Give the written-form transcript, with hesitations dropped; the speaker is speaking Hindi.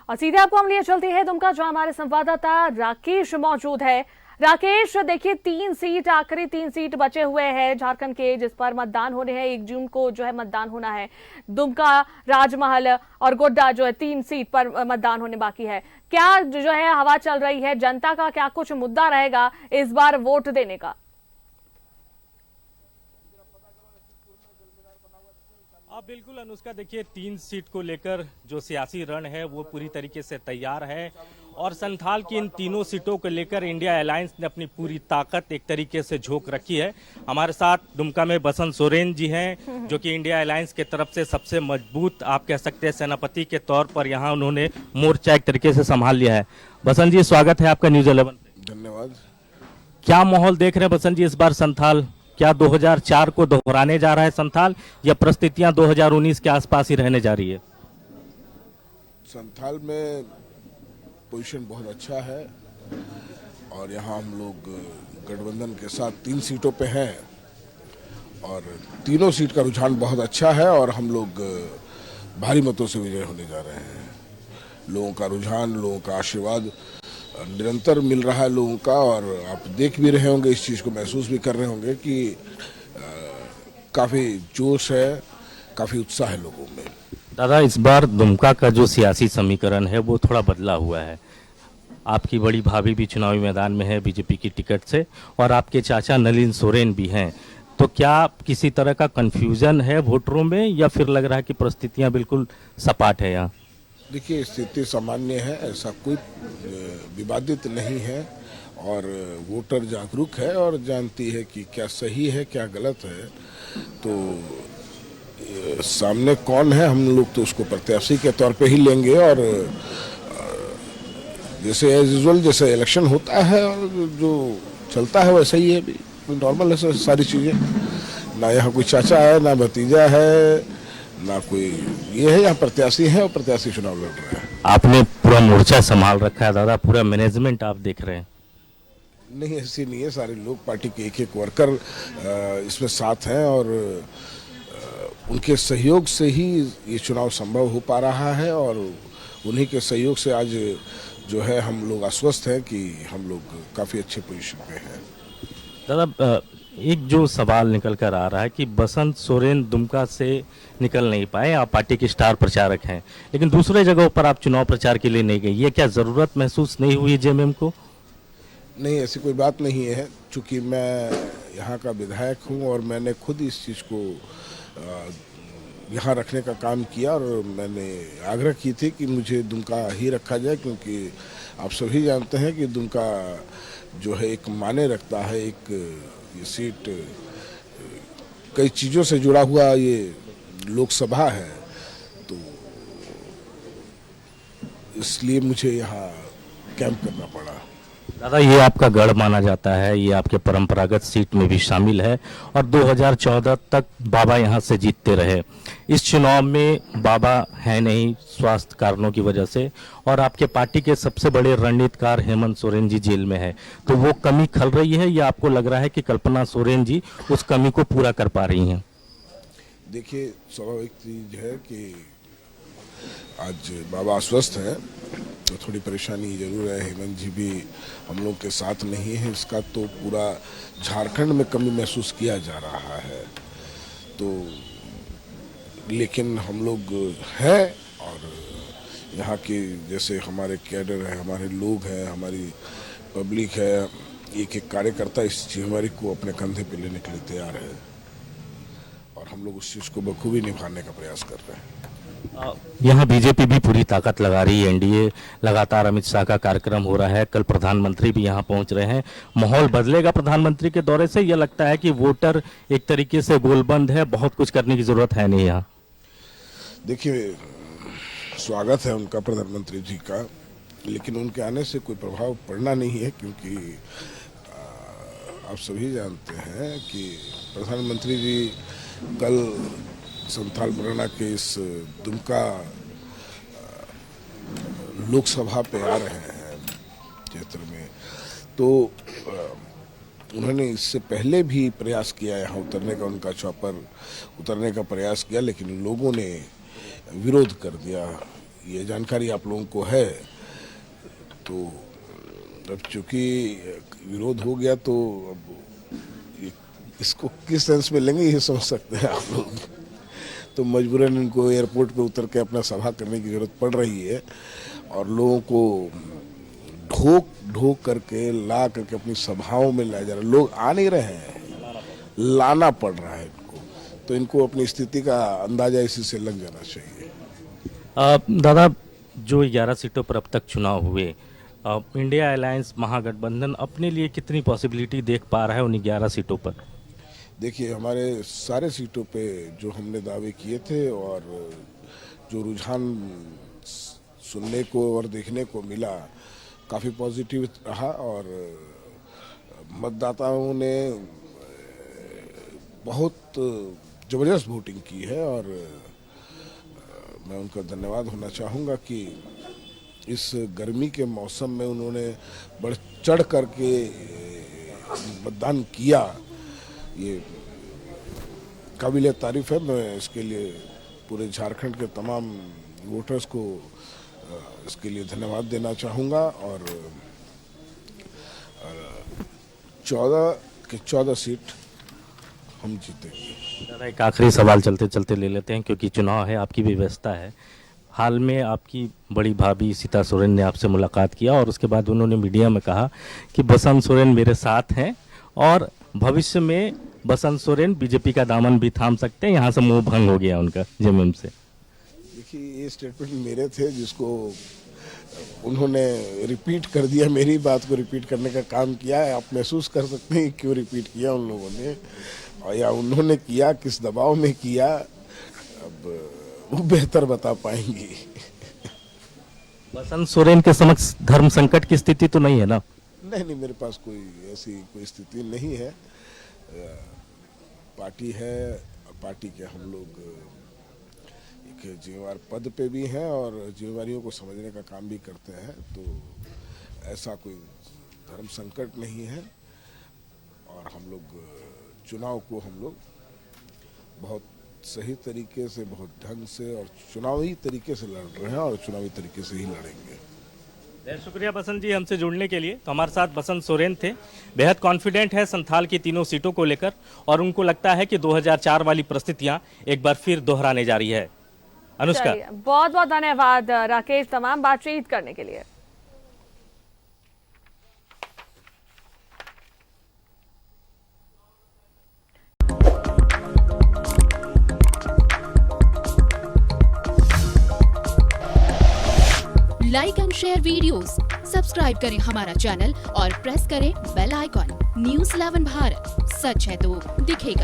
और सीधे आपको हम लिए चलते हैं दुमका, जहां हमारे संवाददाता राकेश मौजूद है। राकेश, देखिए 3 सीट, आखिरी 3 सीट बचे हुए हैं झारखंड के, जिस पर मतदान होने हैं। 1 जून को जो है मतदान होना है। दुमका, राजमहल और गोड्डा जो है 3 सीट पर मतदान होने बाकी है। क्या जो है हवा चल रही है, जनता का क्या कुछ मुद्दा रहेगा इस बार वोट देने का? बिल्कुल अनुष्का, देखिए 3 सीट को लेकर जो सियासी रण है वो पूरी तरीके से तैयार है और संथाल की इन तीनों सीटों को लेकर इंडिया अलायंस ने अपनी पूरी ताकत एक तरीके से झोंक रखी है। हमारे साथ दुमका में बसंत सोरेन जी हैं, जो कि इंडिया अलायंस के तरफ से सबसे मजबूत आप कह सकते हैं सेनापति के तौर पर यहाँ उन्होंने मोर्चा एक तरीके से संभाल लिया है। बसंत जी, स्वागत है आपका न्यूज़ 11 पे। धन्यवाद। क्या माहौल देख रहे हैं बसंत जी इस बार संथाल? क्या 2004 को दोहराने जा रहा है संथाल, या परिस्थितियां 2019 के आसपास ही रहने जा रही है? संथाल में पोजीशन बहुत अच्छा है और यहाँ हम लोग गठबंधन के साथ 3 सीटों पे हैं और तीनों सीट का रुझान बहुत अच्छा है और हम लोग भारी मतों से विजय होने जा रहे हैं। लोगों का रुझान, लोगों का आशीर्वाद निरंतर मिल रहा है लोगों का, और आप देख भी रहे होंगे, इस चीज़ को महसूस भी कर रहे होंगे कि काफ़ी जोश है, काफ़ी उत्साह है लोगों में। दादा, इस बार दुमका का जो सियासी समीकरण है वो थोड़ा बदला हुआ है। आपकी बड़ी भाभी भी चुनावी मैदान में है बीजेपी की टिकट से, और आपके चाचा नलिन सोरेन भी हैं। तो क्या किसी तरह का कन्फ्यूजन है वोटरों में, या फिर लग रहा है कि परिस्थितियां बिल्कुल सपाट है यहाँ? देखिए, स्थिति सामान्य है, ऐसा कोई विवादित नहीं है और वोटर जागरूक है और जानती है कि क्या सही है क्या गलत है। तो सामने कौन है, हम लोग तो उसको प्रत्याशी के तौर पे ही लेंगे और जैसे एज यूजुअल जैसे इलेक्शन होता है और जो चलता है वैसे ही है, भी नॉर्मल है सारी चीज़ें। ना यहाँ कोई चाचा है, ना भतीजा है, ना कोई ये है, यहाँ प्रत्याशी है और प्रत्याशी चुनाव लड़ रहे हैं। आपने पूरा मोर्चा संभाल रखा है दादा, पूरा मैनेजमेंट आप देख रहे हैं? नहीं, ऐसी नहीं है, सारे लोग पार्टी के एक वर्कर इसमें साथ हैं और उनके सहयोग से ही ये चुनाव संभव हो पा रहा है और उन्हीं के सहयोग से आज जो है हम लोग आश्वस्त हैं कि हम लोग काफ़ी अच्छे पोजीशन पे हैं। दादा, एक जो सवाल निकल कर आ रहा है कि बसंत सोरेन दुमका से निकल नहीं पाए। आप पार्टी के स्टार प्रचारक हैं, लेकिन दूसरे जगहों पर आप चुनाव प्रचार के लिए नहीं गए। ये क्या ज़रूरत महसूस नहीं हुई जेएमएम को? नहीं, ऐसी कोई बात नहीं है, चूँकि मैं यहाँ का विधायक हूँ और मैंने खुद इस चीज़ को यहाँ रखने का काम किया और मैंने आग्रह की थी कि मुझे दुमका ही रखा जाए, क्योंकि आप सभी जानते हैं कि दुमका जो है एक माने रखता है। एक ये सीट कई चीज़ों से जुड़ा हुआ ये लोकसभा है, तो इसलिए मुझे यहाँ कैंप करना पड़ा। दादा, ये आपका गढ़ माना जाता है, ये आपके परंपरागत सीट में भी शामिल है और 2014 तक बाबा यहाँ से जीतते रहे। इस चुनाव में बाबा है नहीं स्वास्थ्य कारणों की वजह से, और आपके पार्टी के सबसे बड़े रणनीतिकार हेमंत सोरेन जी जेल में है। तो वो कमी खल रही है, या आपको लग रहा है कि कल्पना सोरेन जी उस कमी को पूरा कर पा रही हैं? देखिए, स्वाभाविक चीज है कि आज बाबा अस्वस्थ हैं तो थोड़ी परेशानी जरूर है। हेमंत जी भी हम लोग के साथ नहीं है, इसका तो पूरा झारखंड में कमी महसूस किया जा रहा है। तो लेकिन हम लोग हैं और यहाँ के जैसे हमारे कैडर है, हमारे लोग हैं, हमारी पब्लिक है, एक एक कार्यकर्ता इस जिम्मेदारी को अपने कंधे पे लेने के लिए तैयार है और हम लोग उस चीज़ को बखूबी निभाने का प्रयास कर रहे हैं। यहाँ बीजेपी भी पूरी ताकत लगा रही है, एनडीए लगातार, अमित शाह का कार्यक्रम हो रहा है, कल प्रधानमंत्री भी यहाँ पहुँच रहे हैं। माहौल बदलेगा प्रधानमंत्री के दौरे से? यह लगता है कि वोटर एक तरीके से गोलबंद है, बहुत कुछ करने की जरूरत है नहीं यहाँ? देखिए, स्वागत है उनका प्रधानमंत्री जी का, लेकिन उनके आने से कोई प्रभाव पड़ना नहीं है, क्योंकि आप सभी जानते हैं कि प्रधानमंत्री जी कल संथाल परगना के इस दुमका लोकसभा पे आ रहे हैं क्षेत्र में। तो उन्होंने इससे पहले भी प्रयास किया यहाँ उतरने का, उनका चॉपर उतरने का प्रयास किया, लेकिन लोगों ने विरोध कर दिया ये जानकारी आप लोगों को है, तो अब चूंकि विरोध हो गया तो अब इसको किस सेंस में लेंगे ये समझ सकते हैं आप लोग। तो मजबूरन इनको एयरपोर्ट पे उतर के अपना सभा करने की जरूरत पड़ रही है और लोगों को ढोक करके ला करके अपनी सभाओं में लाया जा रहा है। लोग आ नहीं रहे हैं, लाना पड़ रहा है इनको, तो इनको अपनी स्थिति का अंदाजा इसी से लग जाना चाहिए। दादा, जो 11 सीटों पर अब तक चुनाव हुए, इंडिया अलायंस महागठबंधन अपने लिए कितनी पॉसिबिलिटी देख पा रहा है उन 11 सीटों पर? देखिए, हमारे सारे सीटों पे जो हमने दावे किए थे और जो रुझान सुनने को और देखने को मिला काफ़ी पॉजिटिव रहा और मतदाताओं ने बहुत ज़बरदस्त वोटिंग की है और मैं उनका धन्यवाद होना चाहूँगा कि इस गर्मी के मौसम में उन्होंने बढ़ चढ़ करके मतदान किया। ये काबिल तारीफ है। मैं इसके लिए पूरे झारखंड के तमाम वोटर्स को इसके लिए धन्यवाद देना चाहूँगा और 14 के 14 सीट हम जीतेंगे। दादा, एक आखिरी सवाल चलते चलते ले लेते हैं, क्योंकि चुनाव है, आपकी भी व्यवस्था है। हाल में आपकी बड़ी भाभी सीता सोरेन ने आपसे मुलाकात किया और उसके बाद उन्होंने मीडिया में कहा कि बसंत सोरेन मेरे साथ हैं और भविष्य में बसंत सोरेन बीजेपी का दामन भी थाम सकते हैं। यहाँ से मोह भंग हो गया उनका जेएमएम से। देखिए, ये स्टेटमेंट मेरे थे जिसको उन्होंने रिपीट कर दिया, मेरी बात को रिपीट करने का काम किया है। आप महसूस कर सकते हैं क्यों रिपीट किया उन लोगों ने और या उन्होंने किया किस दबाव में किया, अब वो बेहतर बता पाएंगी। बसंत सोरेन के समक्ष धर्म संकट की स्थिति तो नहीं है ना? नहीं, मेरे पास कोई ऐसी कोई स्थिति नहीं है। पार्टी है, पार्टी के हम लोग एक जिम्मेवार पद पे भी हैं और जिम्मेवारियों को समझने का काम भी करते हैं, तो ऐसा कोई धर्म संकट नहीं है और हम लोग चुनाव को हम लोग बहुत सही तरीके से, बहुत ढंग से और चुनावी तरीके से लड़ रहे हैं और चुनावी तरीके से ही लड़ेंगे। बहुत शुक्रिया बसंत जी हमसे जुड़ने के लिए। तो हमारे साथ बसंत सोरेन थे, बेहद कॉन्फिडेंट है संथाल की तीनों सीटों को लेकर और उनको लगता है कि 2004 वाली परिस्थितियां एक बार फिर दोहराने जा रही है। अनुष्का, बहुत बहुत धन्यवाद राकेश तमाम बातचीत करने के लिए। Like and share videos, subscribe करें हमारा चैनल और प्रेस करें बेल आइकॉन। न्यूज़ 11 भारत, सच है तो दिखेगा।